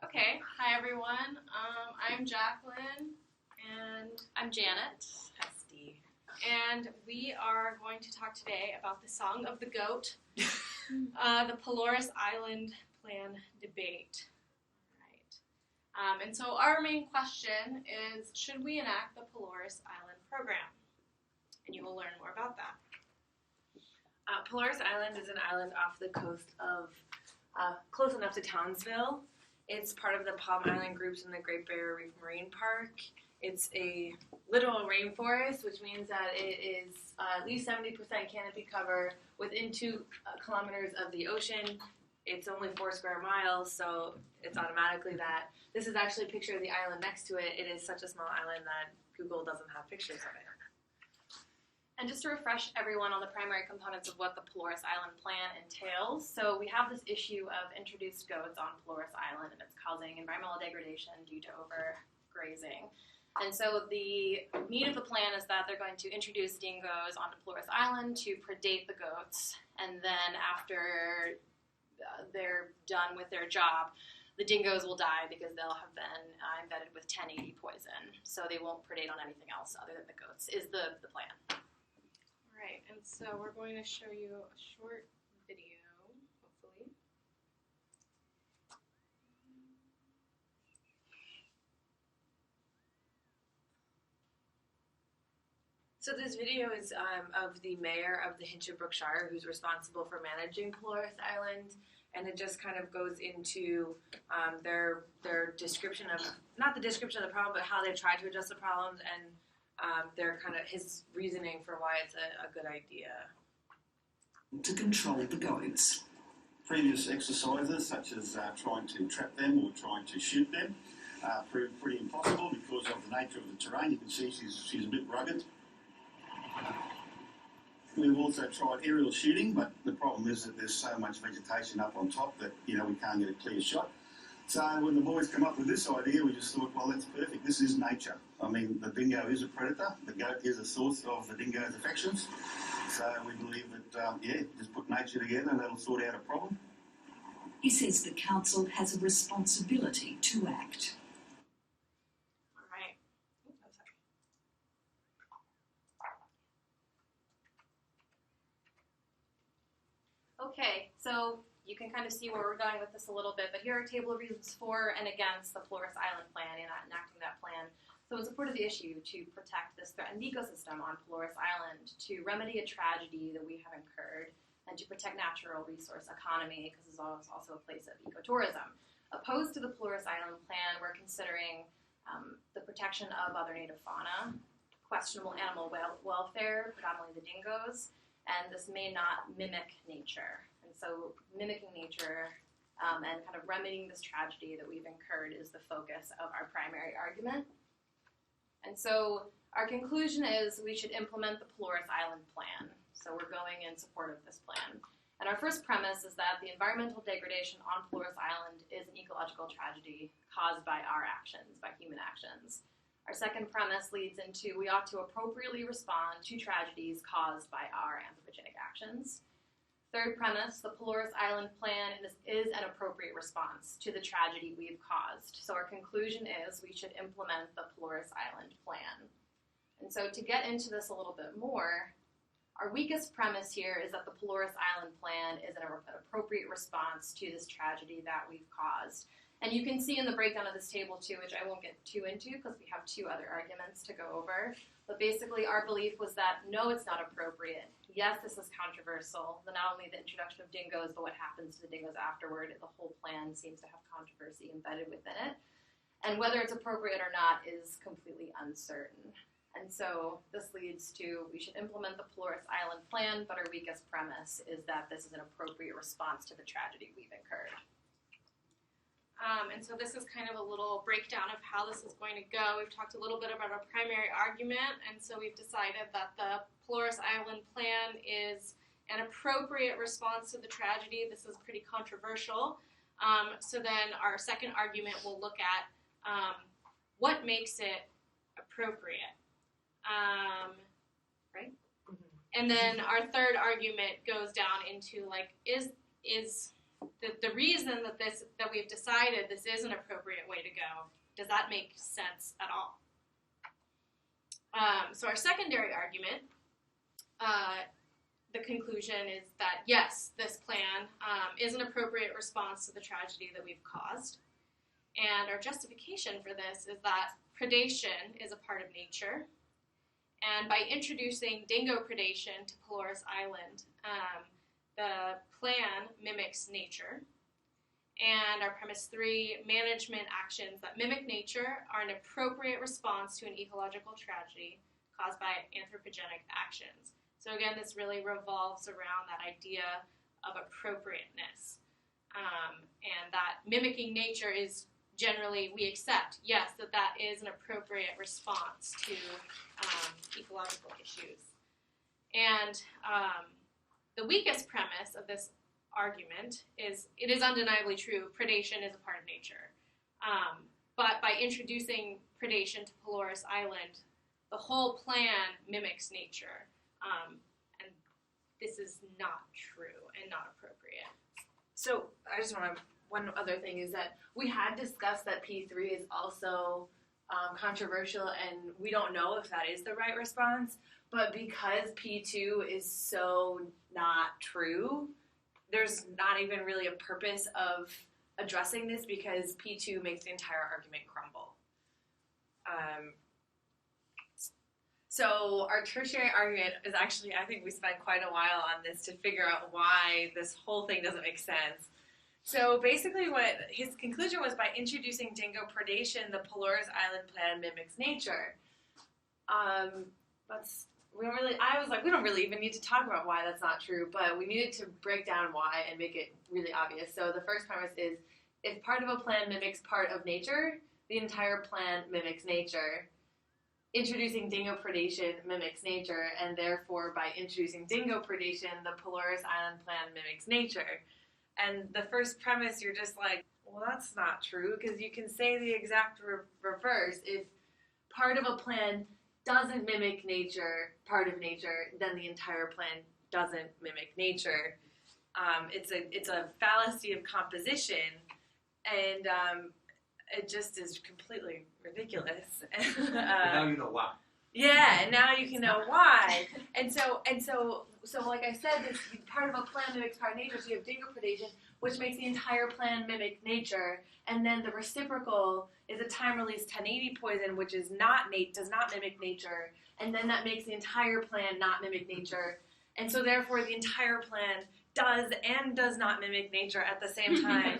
Okay, hi everyone. I'm Jaclyn, and I'm Janet. Esty. And we are going to talk today about the Song of the Goat, the Pelorus Island Plan debate. Right. And so our main question is, should we enact the Pelorus Island Program? And you will learn more about that. Pelorus Island is an island off the coast of, close enough to Townsville. It's part of the Palm Island groups in the Great Barrier Reef Marine Park. It's a literal rainforest, which means that it is at least 70% canopy cover within 2 kilometers of the ocean. It's only 4 square miles, so it's automatically that. This is actually a picture of the island next to it. It is such a small island that Google doesn't have pictures of it. And just to refresh everyone on the primary components of what the Pelorus Island Plan entails, so we have this issue of introduced goats on Pelorus Island, and it's causing environmental degradation due to overgrazing. And so the meat of the plan is that they're going to introduce dingoes onto Pelorus Island to predate the goats, and then after they're done with their job, the dingoes will die because they'll have been embedded with 1080 poison, so they won't predate on anything else other than the goats, is the plan. Right, and so we're going to show you a short video, hopefully. So this video is of the mayor of the Hinchinbrook Shire, who's responsible for managing Pelorus Island, and it just kind of goes into their description of, not the description of the problem, but how they've tried to address the problems, and their kind of his reasoning for why it's a good idea. To control the goats. Previous exercises, such as trying to trap them or trying to shoot them, proved pretty impossible because of the nature of the terrain. You can see she's a bit rugged. We've also tried aerial shooting, but the problem is that there's so much vegetation up on top that, we can't get a clear shot. So when the boys come up with this idea, we just thought, well, that's perfect. This is nature. I mean, the dingo is a predator. The goat is a source of the dingo's affections. So we believe that, just put nature together and that'll sort out a problem. He says the council has a responsibility to act. All right. Okay, so you can kind of see where we're going with this a little bit, but here are a table of reasons for and against the Pelorus Island Plan and enacting that plan. So in support of the issue to protect this threatened ecosystem on Pelorus Island, to remedy a tragedy that we have incurred, and to protect natural resource economy, because it's also a place of ecotourism. Opposed to the Pelorus Island Plan, we're considering the protection of other native fauna, questionable animal welfare, predominantly the dingoes, and this may not mimic nature. And so mimicking nature and kind of remedying this tragedy that we've incurred is the focus of our primary argument. And so our conclusion is we should implement the Pelorus Island Plan. So we're going in support of this plan. And our first premise is that the environmental degradation on Pelorus Island is an ecological tragedy caused by our actions, by human actions. Our second premise leads into we ought to appropriately respond to tragedies caused by our anthropogenic actions. Third premise, the Pelorus Island Plan is an appropriate response to the tragedy we've caused. So our conclusion is we should implement the Pelorus Island Plan. And so to get into this a little bit more, our weakest premise here is that the Pelorus Island Plan is an appropriate response to this tragedy that we've caused. And you can see in the breakdown of this table too, which I won't get too into because we have 2 other arguments to go over. But basically our belief was that no, it's not appropriate. Yes, this is controversial. Not only the introduction of dingoes, but what happens to the dingoes afterward. The whole plan seems to have controversy embedded within it. And whether it's appropriate or not is completely uncertain. And so this leads to we should implement the Pelorus Island Plan, but our weakest premise is that this is an appropriate response to the tragedy we've incurred. And so this is kind of a little breakdown of how this is going to go. We've talked a little bit about our primary argument, and so we've decided that the Pelorus Island Plan is an appropriate response to the tragedy. This is pretty controversial. So then our second argument will look at what makes it appropriate. Right? Mm-hmm. And then our third argument goes down into is the reason that we've decided this is an appropriate way to go, does that make sense at all? So our secondary argument, the conclusion is that yes, this plan is an appropriate response to the tragedy that we've caused. And our justification for this is that predation is a part of nature. And by introducing dingo predation to Pelorus Island, the plan mimics nature. And our premise 3, management actions that mimic nature are an appropriate response to an ecological tragedy caused by anthropogenic actions. So again, this really revolves around that idea of appropriateness. And that mimicking nature is generally, we accept, yes, that is an appropriate response to ecological issues. And the weakest premise of this argument is it is undeniably true, predation is a part of nature. But by introducing predation to Pelorus Island, the whole plan mimics nature. And this is not true and not appropriate. So I just want to, one other thing is that we had discussed that P3 is also controversial, and we don't know if that is the right response, but because P2 is so not true, there's not even really a purpose of addressing this because P2 makes the entire argument crumble. So our tertiary argument is actually, I think we spent quite a while on this to figure out why this whole thing doesn't make sense. So basically what his conclusion was, by introducing dingo predation, the Pelorus Island plan mimics nature. I was like, we don't really even need to talk about why that's not true, but we needed to break down why and make it really obvious. So the first premise is, if part of a plan mimics part of nature, the entire plan mimics nature. Introducing dingo predation mimics nature, and therefore by introducing dingo predation, the Pelorus Island plan mimics nature. And the first premise, you're just like, well, that's not true, because you can say the exact reverse. If part of a plan doesn't mimic nature, part of nature, then the entire plan doesn't mimic nature. It's a fallacy of composition, and it just is completely ridiculous. Now you know why. Yeah, and now you can know why. And so like I said, this part of a plan mimics part of nature. So you have dingo predation, which makes the entire plan mimic nature, and then the reciprocal is a time-release 1080 poison, which is does not mimic nature, and then that makes the entire plan not mimic nature, and so therefore the entire plan does and does not mimic nature at the same time,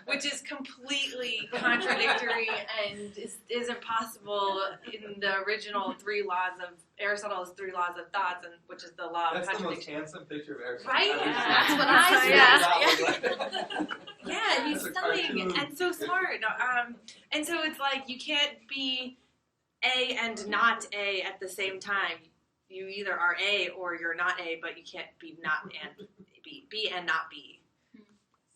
which is completely contradictory and is impossible in the original Aristotle's three laws of thoughts, and which is the law of contradiction. That's the most handsome picture of Aristotle. Right? That's what I said. Yeah, he's stunning and so smart. And so it's like you can't be A and not A at the same time. You either are A or you're not A, but you can't be not and B and not B.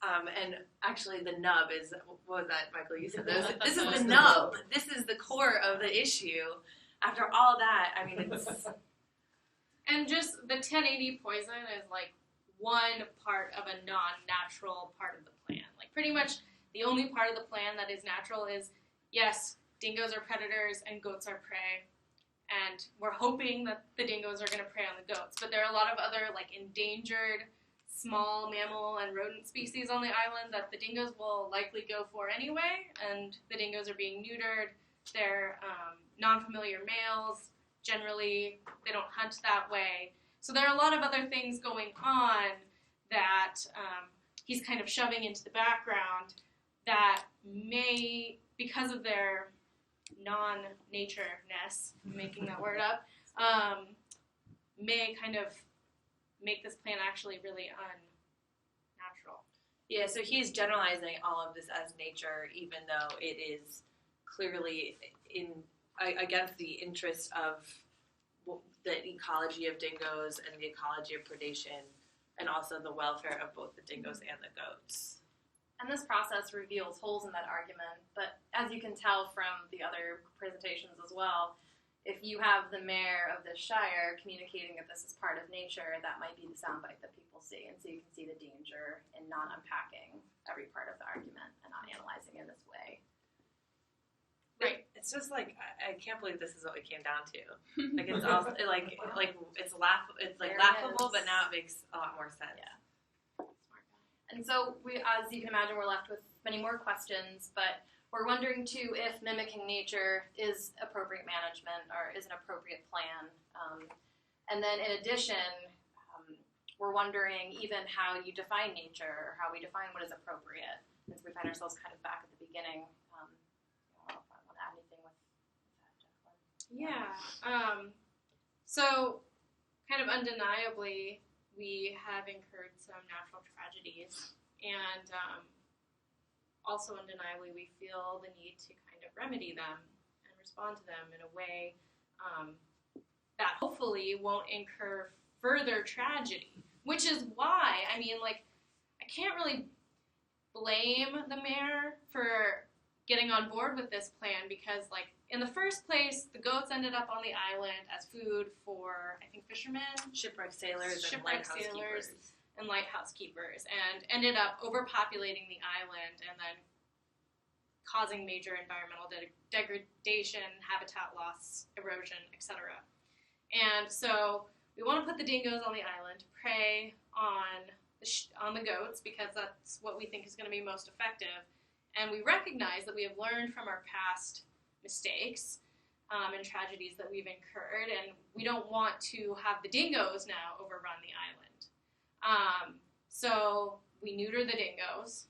And actually the nub is, what was that, Michael, you said this? This is the nub. This is the core of the issue. After all that, I mean, it's... And just the 1080 poison is like one part of a non-natural part of the plan. Like pretty much the only part of the plan that is natural is, yes, dingoes are predators and goats are prey. And we're hoping that the dingoes are going to prey on the goats. But there are a lot of other like endangered small mammal and rodent species on the island that the dingoes will likely go for anyway. And the dingoes are being neutered. They're non-familiar males. Generally, they don't hunt that way. So there are a lot of other things going on that he's kind of shoving into the background that may, because of their non-natureness, making that word up, may kind of make this plan actually really unnatural. Yeah, so he's generalizing all of this as nature, even though it is clearly against the interest of the ecology of dingoes and the ecology of predation, and also the welfare of both the dingoes and the goats. And this process reveals holes in that argument, but as you can tell from the other presentations as well, if you have the mayor of the shire communicating that this is part of nature, that might be the soundbite that people see, and so you can see the danger in not unpacking every part of the argument and not analyzing in this way. Right. It's just like I can't believe this is what it came down to. Like it's also like it's laughable, but now it makes a lot more sense. Yeah. And so we, as you can imagine, we're left with many more questions, but we're wondering too if mimicking nature is appropriate management or is an appropriate plan. And then in addition, we're wondering even how you define nature or how we define what is appropriate. And so we find ourselves kind of back at the beginning. I don't know if I want to add anything with that, Jaclyn. Yeah. So kind of undeniably, we have incurred some natural tragedies, and also undeniably we feel the need to kind of remedy them and respond to them in a way that hopefully won't incur further tragedy, which is why, I mean, like, I can't really blame the mayor for getting on board with this plan because, like, in the first place, the goats ended up on the island as food for, I think, fishermen, Shipwrecked sailors and lighthouse keepers, and ended up overpopulating the island and then causing major environmental degradation, habitat loss, erosion, etc. And so we want to put the dingoes on the island to prey on the goats because that's what we think is going to be most effective. And we recognize that we have learned from our past mistakes and tragedies that we've incurred, and we don't want to have the dingoes now overrun the island. So we neuter the dingoes,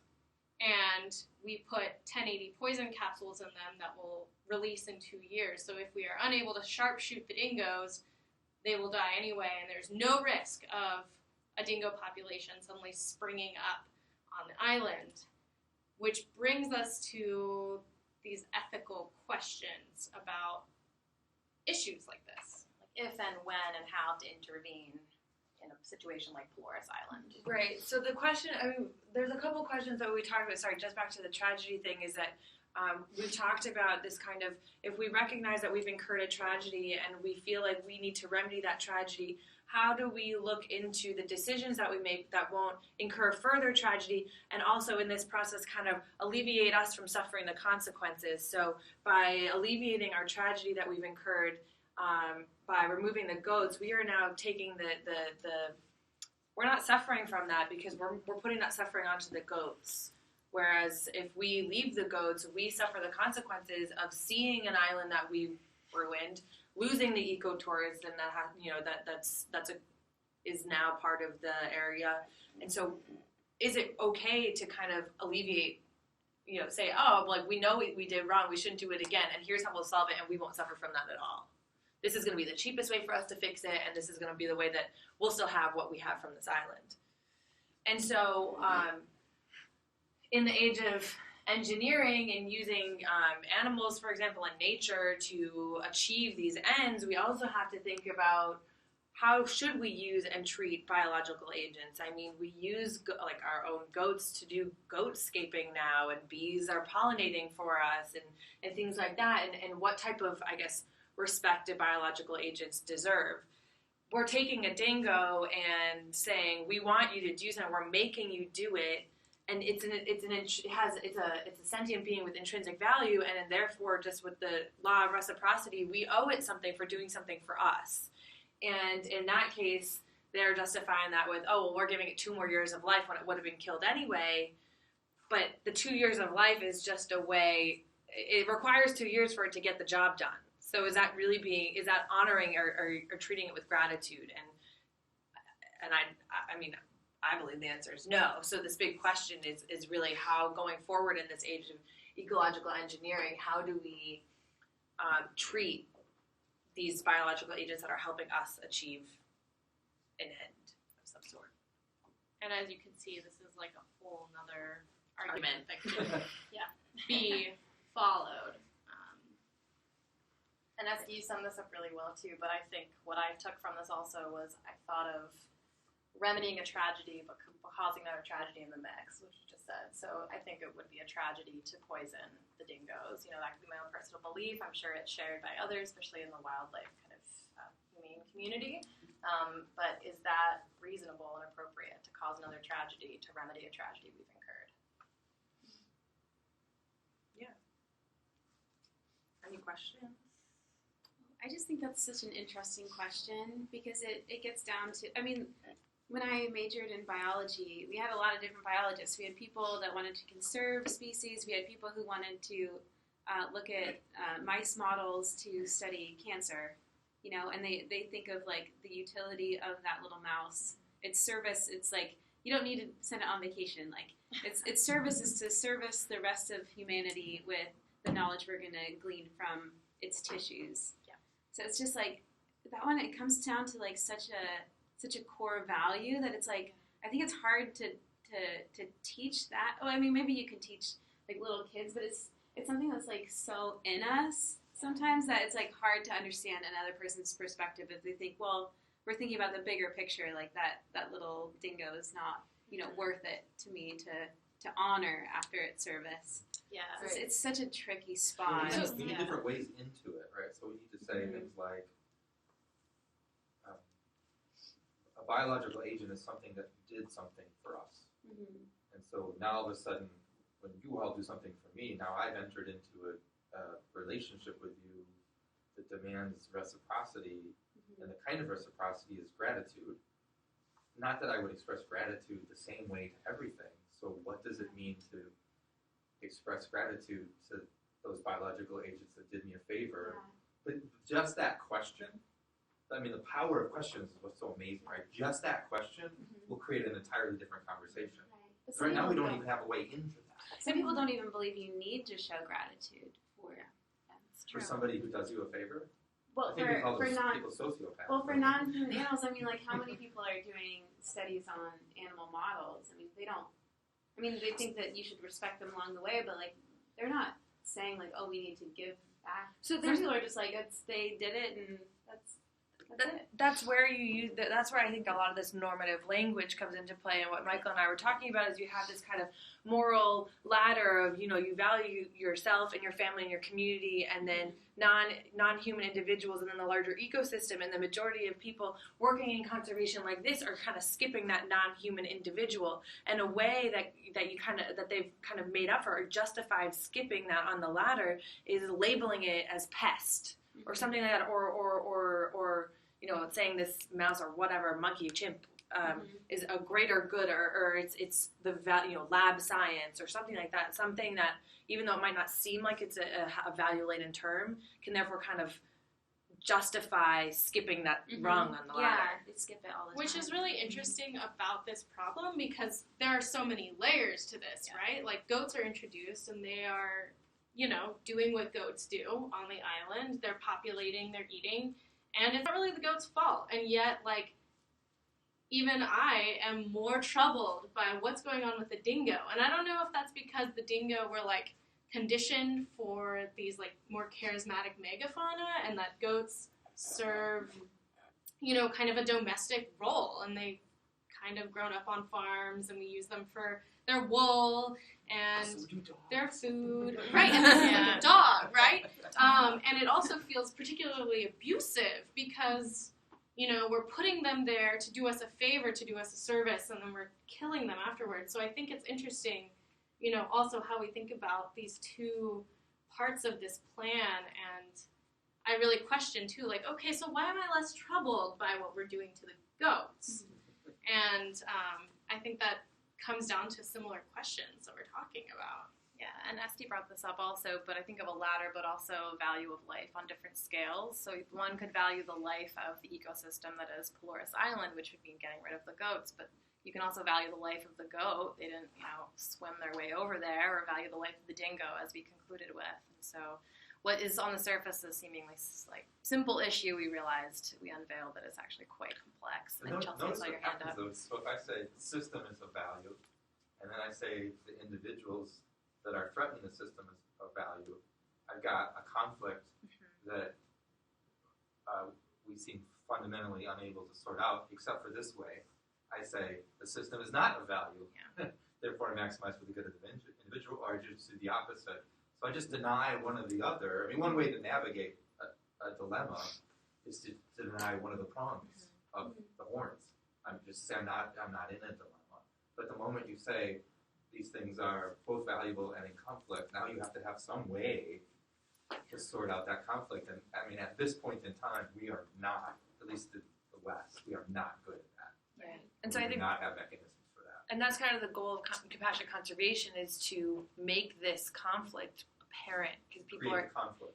and we put 1080 poison capsules in them that will release in 2 years. So if we are unable to sharpshoot the dingoes, they will die anyway, and there's no risk of a dingo population suddenly springing up on the island, which brings us to these ethical questions about issues like this. Like if and when and how to intervene in a situation like Pelorus Island. Right. So the question, I mean, there's a couple questions that we talked about. Sorry, just back to the tragedy thing is that we've talked about this kind of, if we recognize that we've incurred a tragedy and we feel like we need to remedy that tragedy, how do we look into the decisions that we make that won't incur further tragedy and also in this process kind of alleviate us from suffering the consequences? So by alleviating our tragedy that we've incurred, by removing the goats, we are now taking we're not suffering from that because we're putting that suffering onto the goats. Whereas if we leave the goats, we suffer the consequences of seeing an island that we ruined, losing the ecotourism that is now part of the area. And so is it okay to kind of alleviate, say, oh, like we know we did wrong, we shouldn't do it again, and here's how we'll solve it, and we won't suffer from that at all. This is going to be the cheapest way for us to fix it, and this is going to be the way that we'll still have what we have from this island. And so in the age of engineering and using animals, for example, in nature to achieve these ends, we also have to think about how should we use and treat biological agents. I mean, we use like our own goats to do goatscaping now, and bees are pollinating for us and things like that. And what type of, I guess, respect do biological agents deserve? We're taking a dingo and saying, we want you to do something, we're making you do it, and it's a sentient being with intrinsic value, and therefore, just with the law of reciprocity, we owe it something for doing something for us. And in that case, they're justifying that with, oh, well, we're giving it 2 more years of life when it would have been killed anyway. But the 2 years of life is just a way, it requires 2 years for it to get the job done. So is that honoring or treating it with gratitude? And I mean, I believe the answer is no. So this big question is really how, going forward in this age of ecological engineering, how do we treat these biological agents that are helping us achieve an end of some sort? And as you can see, this is like a whole nother argument that could be followed. And Esty, you summed this up really well too, but I think what I took from this also was I thought of remedying a tragedy but causing another tragedy in the mix, which you just said. So I think it would be a tragedy to poison the dingoes. You know, that could be my own personal belief. I'm sure it's shared by others, especially in the wildlife kind of humane community. But is that reasonable and appropriate to cause another tragedy to remedy a tragedy we've incurred? Yeah. Any questions? I just think that's such an interesting question because it gets down to, I mean, when I majored in biology, we had a lot of different biologists. We had people that wanted to conserve species. We had people who wanted to look at mice models to study cancer, you know, and they think of like the utility of that little mouse. Its service, it's like, you don't need to send it on vacation. Like its service is to service the rest of humanity with the knowledge we're going to glean from its tissues. Yeah. So it's just like that one. It comes down to like such a core value that it's like I think it's hard to teach that. Oh, I mean, maybe you can teach like little kids, but it's something that's like so in us sometimes that it's like hard to understand another person's perspective if they think, well, we're thinking about the bigger picture, like that little dingo is not, you know, worth it to me to honor after its service. Yeah. So it's such a tricky Well, spot. we need different ways into it, right? So we need to say things like a biological agent is something that did something for us. Mm-hmm. And so now all of a sudden, when you all do something for me, now I've entered into a relationship with you that demands reciprocity, and the kind of reciprocity is gratitude. Not that I would express gratitude the same way to everything. So what does it mean to express gratitude to those biological agents that did me a favor? But just that question, I mean, the power of questions is what's so amazing, right? Just that question will create an entirely different conversation. But Right now, we don't even have a way into that. Some people don't even believe you need to show gratitude for For somebody who does you a favor, Well, I think we call for those non people sociopaths. well for non-human animals, I mean, like how many people are doing studies on animal models? I mean, they don't. I mean, they think that you should respect them along the way, but like they're not saying like, oh, we need to give back. So Some people are just like, they did it, and that's it. That's where you use that's where I think a lot of this normative language comes into play. And what Michael and I were talking about is you have this kind of moral ladder of, you know, you value yourself and your family and your community, and then non-human individuals, and then the larger ecosystem. And the majority of people working in conservation like this are kind of skipping that non-human individual. And a way that they've kind of made up for or justified skipping that on the ladder is labeling it as pest or something like that, or you know, saying this mouse or whatever, monkey, chimp, is a greater good, or it's the lab science or something like that. Something that, even though it might not seem like it's a value-laden term, can therefore kind of justify skipping that rung on the ladder. Yeah, they skip it all the time. Which is really interesting about this problem because there are so many layers to this, right? Like goats are introduced and they are, you know, doing what goats do on the island. They're populating, they're eating, and it's not really the goat's fault. And yet, like, even I am more troubled by what's going on with the dingo. And I don't know if that's because the dingo were, like, conditioned for these, like, more charismatic megafauna and that goats serve, you know, kind of a domestic role. And they've kind of grown up on farms and we use them for their wool and their food, right? And this is like a dog, right? And it also feels particularly abusive because, you know, we're putting them there to do us a favor, to do us a service, and then we're killing them afterwards. So I think it's interesting, you know, also how we think about these two parts of this plan. And I really question too, like, okay, so why am I less troubled by what we're doing to the goats? And I think that comes down to similar questions that we're talking about. Yeah, and Esty brought this up also, but I think of a ladder, but also value of life on different scales. So one could value the life of the ecosystem that is Pelorus Island, which would mean getting rid of the goats, but you can also value the life of the goat. They didn't, you know, swim their way over there, or value the life of the dingo, as we concluded with. And so what is on the surface a seemingly like simple issue, we unveiled that it's actually quite complex. And Chelsea, Notice saw what your hand happens up. though. So if I say system is of value, and then I say the individuals that are threatening the system is of value, I've got a conflict that we seem fundamentally unable to sort out, except for this way. I say the system is not of value, therefore maximize for the good of the individual, or I just do the opposite. So I just deny one or the other. I mean, one way to navigate a dilemma is to deny one of the prongs of the horns. I'm just saying I'm not in a dilemma. But the moment you say these things are both valuable and in conflict, now you have to have some way to sort out that conflict. And I mean, at this point in time, we are not, at least the West, we are not good at that. Right. And so we I think do not have mechanisms for that. And that's kind of the goal of compassionate conservation, is to make this conflict apparent, because people Create conflict.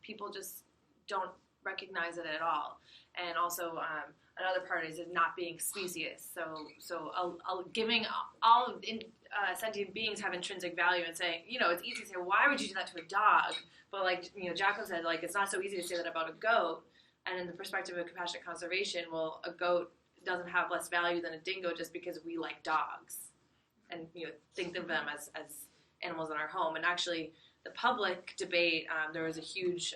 people just don't recognize it at all. And also another part is not being specious. So giving all of sentient beings have intrinsic value, and saying, it's easy to say, why would you do that to a dog? But like, Jaclyn said, like, it's not so easy to say that about a goat. And in the perspective of compassionate conservation, well, a goat doesn't have less value than a dingo just because we like dogs and think of them as animals in our home. And actually, the public debate, there was a huge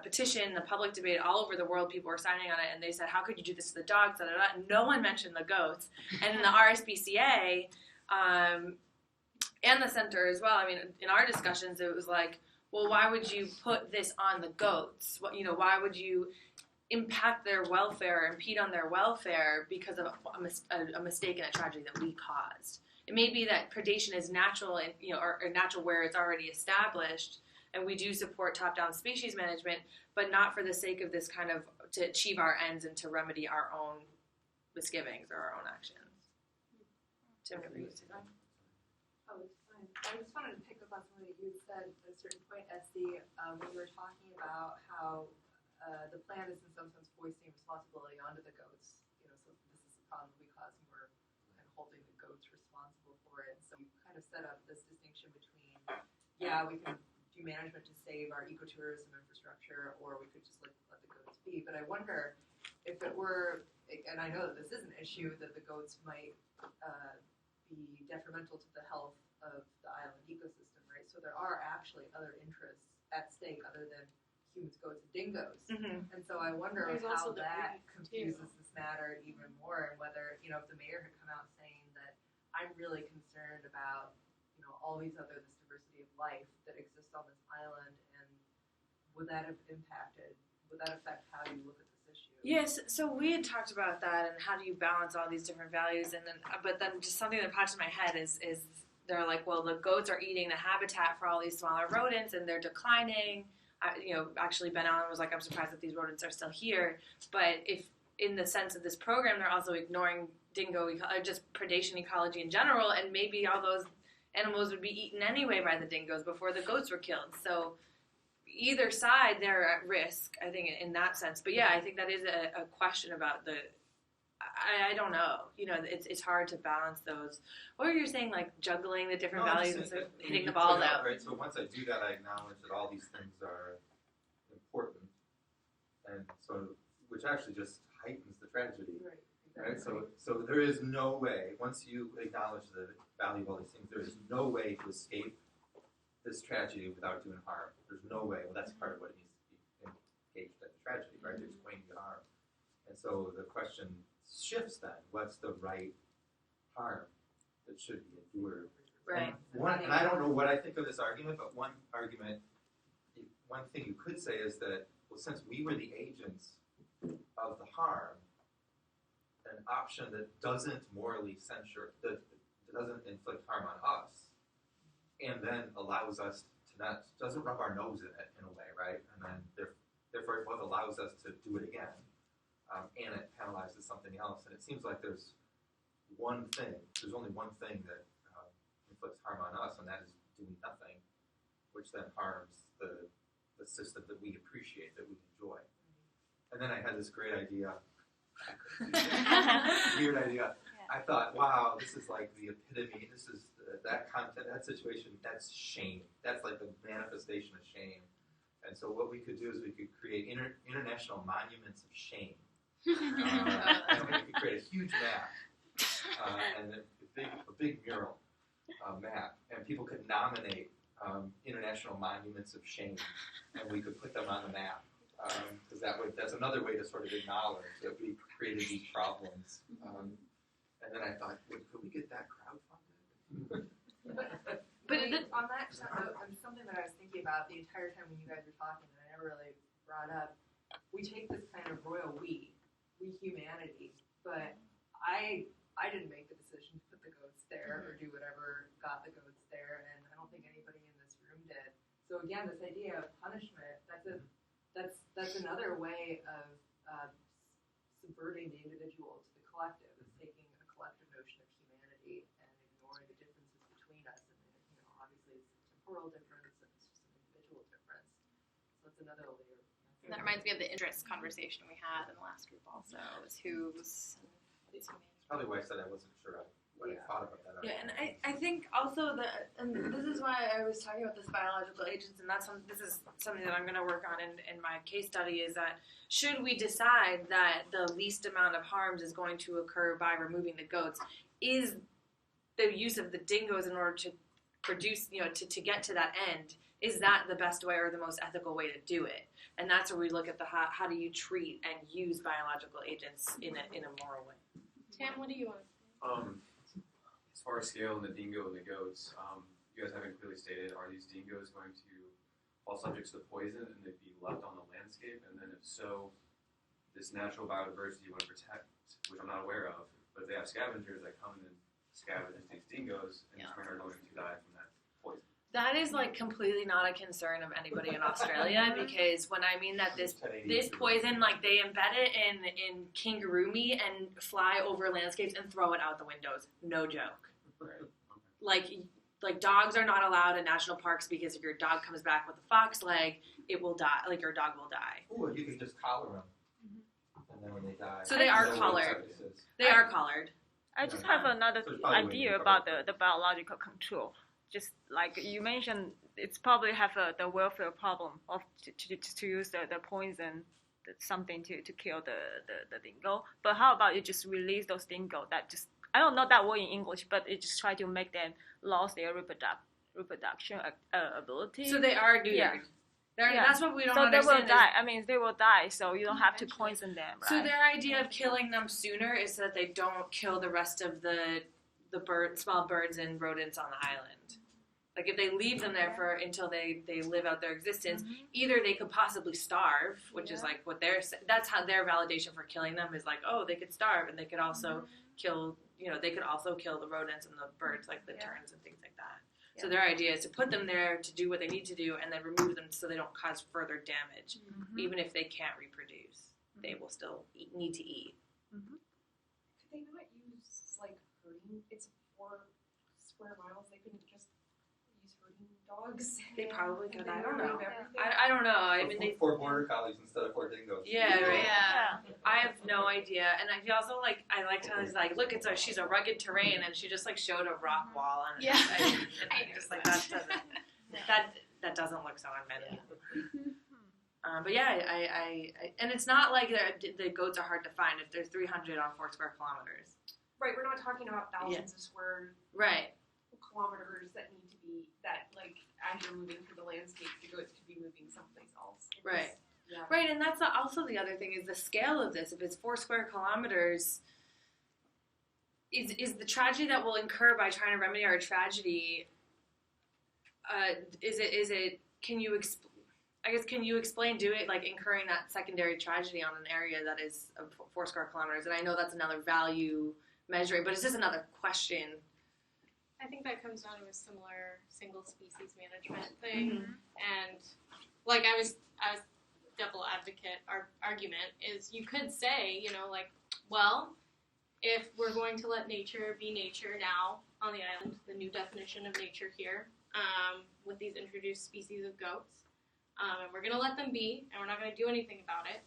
petition, the public debate all over the world. People were signing on it, and they said, how could you do this to the dogs? Da, da, da. And no one mentioned the goats. And in the RSPCA and the center as well, I mean, in our discussions, it was like, well, why would you put this on the goats? Why would you impact their welfare, impede on their welfare because of a mistake and a tragedy that we caused? It may be that predation is natural, and or natural where it's already established, and we do support top-down species management, but not for the sake of this kind of to achieve our ends and to remedy our own misgivings or our own actions. Tim, can you say that? Oh, it's fine. I just wanted to pick up on something that you had said at a certain point, Esty, when you were talking about how the plan is in some sense foisting responsibility onto the goats. So this is a problem we cause, and we're kind of holding the goats responsible for it. So you kind of set up this distinction between, we can do management to save our ecotourism infrastructure, or we could just let the goats be. But I wonder if it were, and I know that this is an issue, that the goats might be detrimental to the health of the island ecosystem, right? So there are actually other interests at stake other than humans, goats, and dingoes. Mm-hmm. And so I wonder There's how also the that breeding, confuses too. this matter even more, and whether, if the mayor had come out saying that I'm really concerned about, all these this diversity of life that exists on this island, and would that affect how you look at this issue? Yes, so we had talked about that, and how do you balance all these different values, and then, but then just something that pops in my head is they're like, well, the goats are eating the habitat for all these smaller rodents, and they're declining. Actually, Ben Allen was like, I'm surprised that these rodents are still here. But if, in the sense of this program, they're also ignoring just predation ecology in general, and maybe all those animals would be eaten anyway by the dingoes before the goats were killed. So either side, they're at risk, I think, in that sense. But yeah, I think that is a question about I don't know. It's hard to balance those. Or you're saying, like, juggling the different values and hitting the balls out. Right. So once I do that, I acknowledge that all these things are important, and so which actually just heightens the tragedy. Right. Right. So there is no way, once you acknowledge the value of all these things, there is no way to escape this tragedy without doing harm. There's no way. Well, that's part of what needs to be engaged in the tragedy, right? There's going to be harm. And so the question shifts then. What's the right harm that should be endured? Right. And I don't know what I think of this argument, but one thing you could say is that, well, since we were the agents of the harm, an option that doesn't morally censure, that doesn't inflict harm on us, and then allows us to doesn't rub our nose in it in a way, right? And then therefore it both allows us to do it again, and it penalizes something else. And it seems like there's only one thing that inflicts harm on us, and that is doing nothing, which then harms the system that we appreciate, that we enjoy. And then I had this great idea. Weird idea. Yeah. I thought, wow, this is like the epitome. This is that content, that situation. That's shame. That's like the manifestation of shame. And so what we could do is we could create international monuments of shame. And we could create a huge map and a big mural map, and people could nominate international monuments of shame, and we could put them on the map. because that's another way to sort of acknowledge that we created these problems. And then I thought, could we get that crowdfunded? But on that note, something that I was thinking about the entire time when you guys were talking, and I never really brought up, we take this kind of royal we humanity, but I didn't make the decision to put the goats there or do whatever got the goats there, and I don't think anybody in this room did. So again, this idea of punishment, that's another way of subverting the individual to the collective. It's taking a collective notion of humanity and ignoring the differences between us. And obviously it's a temporal difference and it's just an individual difference. So that's another layer. And that reminds me of the interest conversation we had in the last group also, is who's That's probably why I said I wasn't sure what I thought about that. Yeah, and I think also and this is why I was talking about this biological agents, and this is something that I'm going to work on in my case study, is that should we decide that the least amount of harms is going to occur by removing the goats, is the use of the dingoes in order to produce, to get to that end, is that the best way or the most ethical way to do it? And that's where we look at how do you treat and use biological agents in a moral way. Tam, what do you want to say? As far as scale and the dingo and the goats, you guys haven't clearly stated, are these dingoes going to fall subject to the poison and they'd be left on the landscape? And then if so, this natural biodiversity you want to protect, which I'm not aware of, but if they have scavengers that come and scavenge these dingoes and are going to die from that poison. That is completely not a concern of anybody in Australia, because when I mean that this poison, they embed it in kangaroo meat and fly over landscapes and throw it out the windows. No joke. Right. Like dogs are not allowed in national parks because if your dog comes back with a fox leg, it will die. Your dog will die. Ooh, you could just collar them, and then when they die. So they are collared. They are collared. I just have another idea about the biological control. Just like you mentioned, it's probably have the welfare problem of to use the poison, something to kill the dingo. But how about you just release those dingo that just, I don't know that word in English, but it just try to make them lose their reproduction ability. So they are neutered. Yeah. That's what we don't understand. So they will die. They will die, so you don't have to poison them, right? So their idea of killing them sooner is so that they don't kill the rest of the small birds and rodents on the island. If they leave them there until they live out their existence, either they could possibly starve, which is what that's how their validation for killing them is they could starve, and they could also kill, they could also kill the rodents and the birds, the terns and things like that. Yeah. So their idea is to put them there to do what they need to do and then remove them so they don't cause further damage. Even if they can't reproduce, they will still need to eat. Could they not use herding? It's 4 square miles. They couldn't just use herding dogs. They probably could. I don't know. I don't know. They 4 border collies instead of 4 dingoes. Yeah, right. Yeah. I have no idea. And I also I liked how he's look, she's a rugged terrain, and she just showed a rock wall, and I just that doesn't look so unmenable. But yeah, I and it's not the goats are hard to find if they're 300 on 4 square kilometers. Right, we're not talking about thousands of square kilometers that need to be as you're moving through the landscape, the goats could be moving someplace else. Right. Yeah. Right, and that's also the other thing is the scale of this. If it's 4 square kilometers, is the tragedy that we'll incur by trying to remedy our tragedy? Is it? Can you explain incurring that secondary tragedy on an area that is 4 square kilometers? And I know that's another value measuring, but it's just another question. I think that comes down to a similar single species management thing, and I was devil advocate argument is you could say, well, if we're going to let nature be nature now on the island, the new definition of nature here, with these introduced species of goats, and we're going to let them be, and we're not going to do anything about it,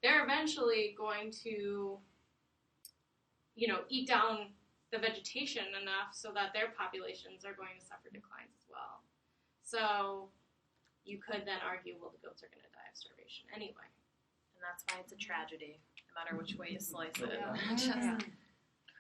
they're eventually going to, eat down the vegetation enough so that their populations are going to suffer declines as well. So you could then argue, well, the goats are going to die of starvation anyway. And that's why it's a tragedy, no matter which way you slice it.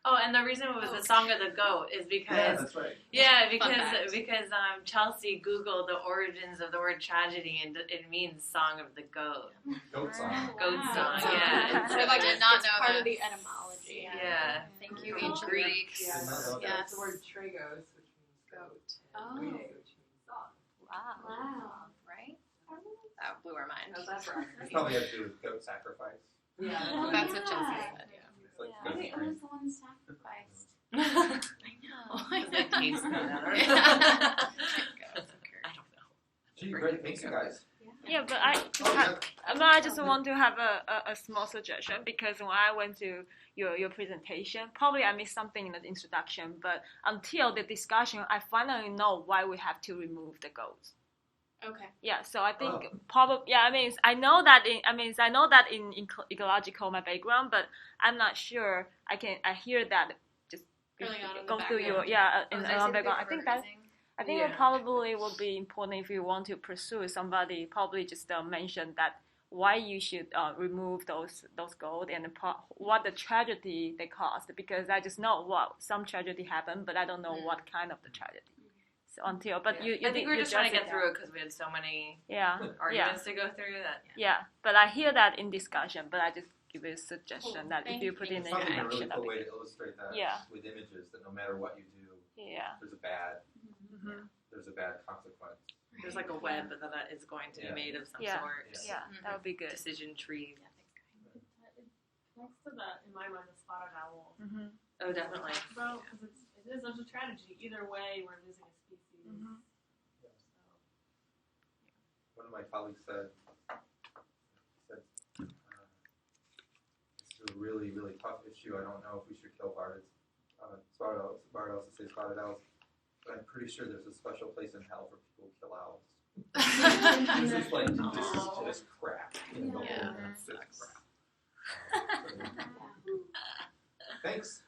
Oh, and the reason it was the song of the goat is because that's right. because Chelsea Googled the origins of the word tragedy and it means song of the goat. Goat song. Goat Wow. song, yeah. I did not know part that. of the etymology. Yeah. Thank you, Greek. ancient Greeks. Yeah, Did not know that. it's Yes. the word tragos, which means goat, Oh. and rene, which means song. Wow. Right? That blew our mind. How's that for It irony? probably had to do with goat sacrifice. Yeah. That's what Chelsea said, yeah. It's like Yeah. goat Wait, train. what was the one sacrificed? I know. It's like taste that. I don't know. Gee, great, thanks you guys. Yeah, but I just want to have a small suggestion because when I went to your presentation, probably I missed something in the introduction, but until the discussion, I finally know why we have to remove the goats. Okay. Yeah, so I think probably I know that in ecological my background, but I'm not sure I hear that just Early on in the go through background. in our background. I think it Yeah. probably will be important if you want to pursue somebody. Probably just mention that why you should remove those gold and what the tragedy they caused, because I just know some tragedy happened, but I don't know what kind of the tragedy. So I think we're just trying to get through it because we had so many arguments to go through that. Yeah, but I hear that in discussion, but I just give you a suggestion that if you put in It's your probably a really action, cool way to illustrate that Yeah. with images, that no matter what you do, there's a bad consequence. There's like a web that is going to be made of some sort. Yeah, that would be good. Decision tree. Next to that, in my mind, the spotted owl. Mm-hmm. Oh, definitely. Well, because it is such a tragedy. Either way, we're losing a species. Mm-hmm. One of my colleagues said this is a really, really tough issue. I don't know if we should kill spotted owls to say spotted owls, but I'm pretty sure there's a special place in hell for people who kill owls. This is like, this is just crap. You know, Yeah. it's just crap. Thanks.